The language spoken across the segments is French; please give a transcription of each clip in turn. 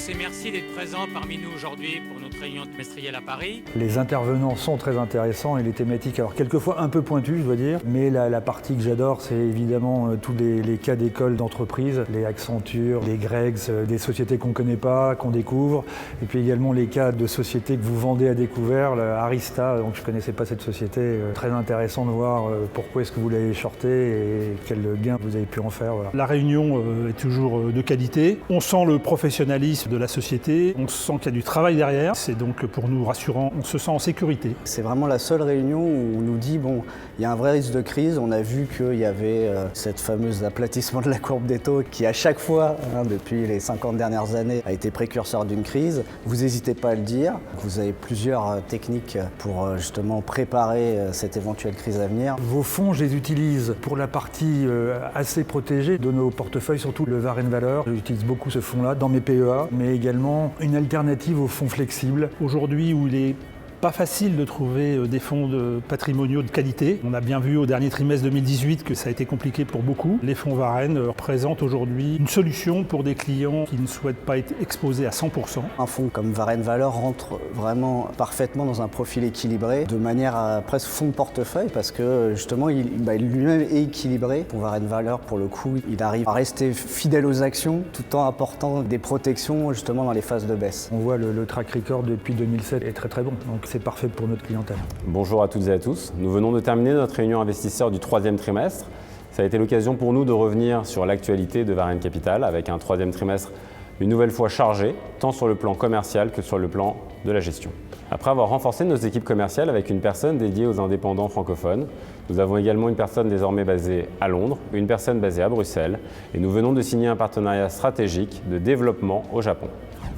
tous et merci d'être présents parmi nous aujourd'hui pour notre réunion trimestrielle à Paris. Les intervenants sont très intéressants et les thématiques, alors quelquefois un peu pointues je dois dire, mais la partie que j'adore c'est évidemment tous les cas d'école d'entreprise, les Accenture, les Gregs, des sociétés qu'on ne connaît pas, qu'on découvre, et puis également les cas de sociétés que vous vendez à découvert, Arista, donc je ne connaissais pas cette société, très intéressant de voir pourquoi est-ce que vous l'avez shorté et quel gain vous avez pu en faire. Voilà. La réunion est toujours de qualité, on sent le professionnalisme de la société, on sent qu'il y a du travail derrière, c'est donc pour nous rassurant, on se sent en sécurité. C'est vraiment la seule réunion où on nous dit bon, il y a un vrai risque de crise, on a vu qu'il y avait cette fameuse aplatissement de la courbe des taux qui à chaque fois, depuis les 50 dernières années, a été précurseur d'une crise. Vous n'hésitez pas à le dire, vous avez plusieurs techniques pour justement préparer cette éventuelle crise à venir. Vos fonds, je les utilise pour la partie assez protégée de nos portefeuilles, surtout le Varenne-Valeur. J'utilise beaucoup ce fonds-là dans mes PEA, mais également une alternative aux fonds flexibles. Aujourd'hui où il est pas facile de trouver des fonds patrimoniaux de qualité. On a bien vu au dernier trimestre 2018 que ça a été compliqué pour beaucoup. Les fonds Varenne représentent aujourd'hui une solution pour des clients qui ne souhaitent pas être exposés à 100%. Un fonds comme Varenne-Valeur rentre vraiment parfaitement dans un profil équilibré, de manière à presque fonds de portefeuille, parce que justement il lui-même est équilibré. Pour Varenne-Valeur, pour le coup, il arrive à rester fidèle aux actions tout en apportant des protections justement dans les phases de baisse. On voit le track record depuis 2007 est très très bon. Donc c'est parfait pour notre clientèle. Bonjour à toutes et à tous. Nous venons de terminer notre réunion investisseur du troisième trimestre. Ça a été l'occasion pour nous de revenir sur l'actualité de Varenne Capital avec un troisième trimestre une nouvelle fois chargé, tant sur le plan commercial que sur le plan de la gestion. Après avoir renforcé nos équipes commerciales avec une personne dédiée aux indépendants francophones, nous avons également une personne désormais basée à Londres, une personne basée à Bruxelles et nous venons de signer un partenariat stratégique de développement au Japon.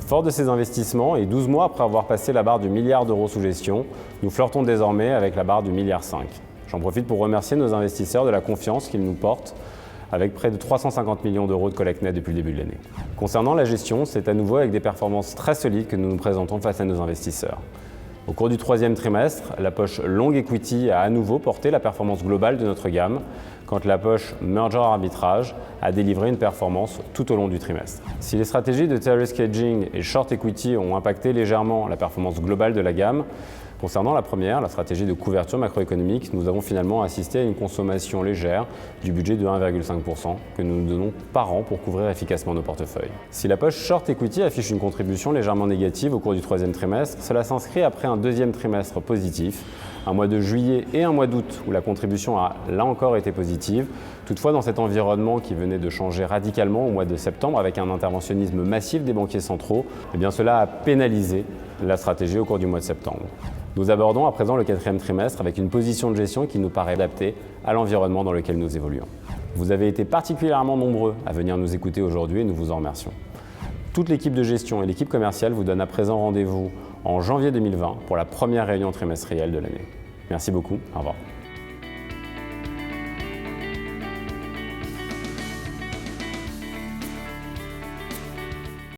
Fort de ces investissements et 12 mois après avoir passé la barre du milliard d'euros sous gestion, nous flirtons désormais avec la barre du milliard 5. J'en profite pour remercier nos investisseurs de la confiance qu'ils nous portent avec près de 350 millions d'euros de collecte nette depuis le début de l'année. Concernant la gestion, c'est à nouveau avec des performances très solides que nous nous présentons face à nos investisseurs. Au cours du troisième trimestre, la poche Long Equity a à nouveau porté la performance globale de notre gamme, quand la poche Merger Arbitrage a délivré une performance tout au long du trimestre. Si les stratégies de Tail Risk Hedging et Short Equity ont impacté légèrement la performance globale de la gamme, concernant la première, la stratégie de couverture macroéconomique, nous avons finalement assisté à une consommation légère du budget de 1,5% que nous nous donnons par an pour couvrir efficacement nos portefeuilles. Si la poche Short Equity affiche une contribution légèrement négative au cours du troisième trimestre, cela s'inscrit après un deuxième trimestre positif, un mois de juillet et un mois d'août où la contribution a là encore été positive. Toutefois, dans cet environnement qui venait de changer radicalement au mois de septembre avec un interventionnisme massif des banquiers centraux, cela a pénalisé la stratégie au cours du mois de septembre. Nous abordons à présent le quatrième trimestre avec une position de gestion qui nous paraît adaptée à l'environnement dans lequel nous évoluons. Vous avez été particulièrement nombreux à venir nous écouter aujourd'hui et nous vous en remercions. Toute l'équipe de gestion et l'équipe commerciale vous donnent à présent rendez-vous en janvier 2020 pour la première réunion trimestrielle de l'année. Merci beaucoup, au revoir.